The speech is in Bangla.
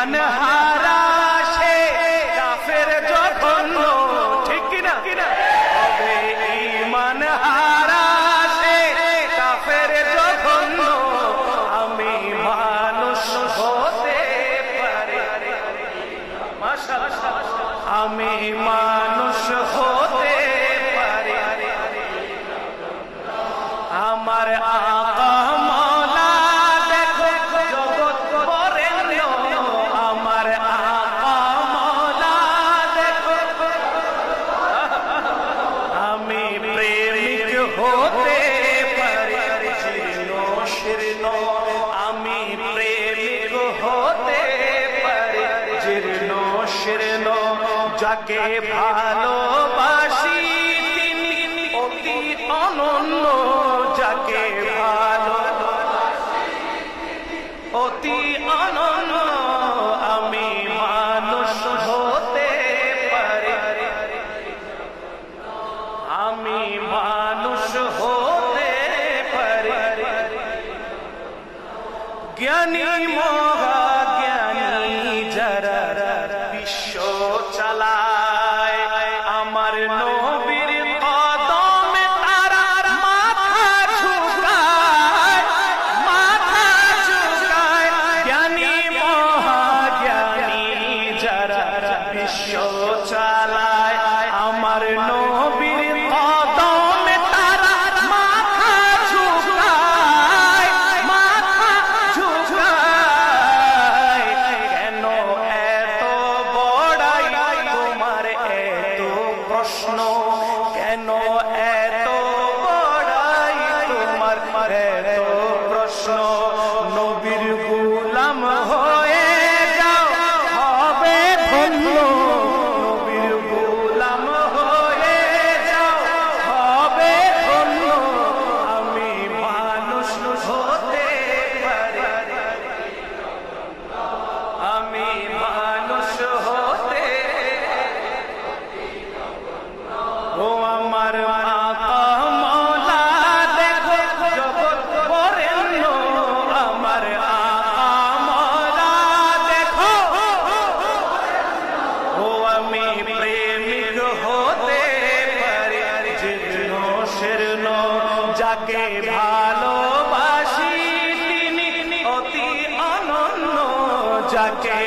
ঈমান হারা সে কাফের জঘন্য, ঠিক কিনা? তবে ঈমান হারা সে কাফের জঘন্য, আমি মানুষ হতে পারি, মাশাআল্লাহ, আমি মানুষ হতে পারি। আমার আকা মওলা দেখো জগৎ বরেণ্য, আমার আকা মওলা দেখো, আমি প্রেমিক হতে পারি জীর্ণ শীর্ণ, আমি প্রেমিক হতে পারি জীর্ণ শীর্ণ, যাকে ভালোবাসি তিনি অতি অনন্য, যাকে ভালোবাসি অতি অনন্য, আমি মানুষ হতে পারি, আমি মানুষ হতে পারি। জ্ঞানী মহা জ্ঞানী যারা বিশ্ব চালায়, আমার নবীর কদমে তারা মাথা ঝুঁকায়, মাথা ঝুঁকায়। জ্ঞানী মহা জ্ঞানী যারা বিশ্ব চালায়, আমার নবীর কদমে তারা মাথা ঝুঁকায়, মাথা ঝুঁকায়। কেন এত বড়াই তোমার এত প্রশ্ন, কেন এত বড়াই তোমার এত প্রশ্ন, নবীর গোলাম হয়ে যাও হবে ধন্য, নবীর গোলাম হয়ে যাও হবে ধন্য, আমি মানুষ হতে পারি, আমি মানুষ হতে। ও আমার আকা মওলা দেখো জগৎ বরেণ্য, আমার আকা মওলা দেখো, ও আমি প্রেমিক হতে পারি জীর্ণ শীর্ণ, যাকে ভালোবাসি তিনি অতি অনন্য, যাকে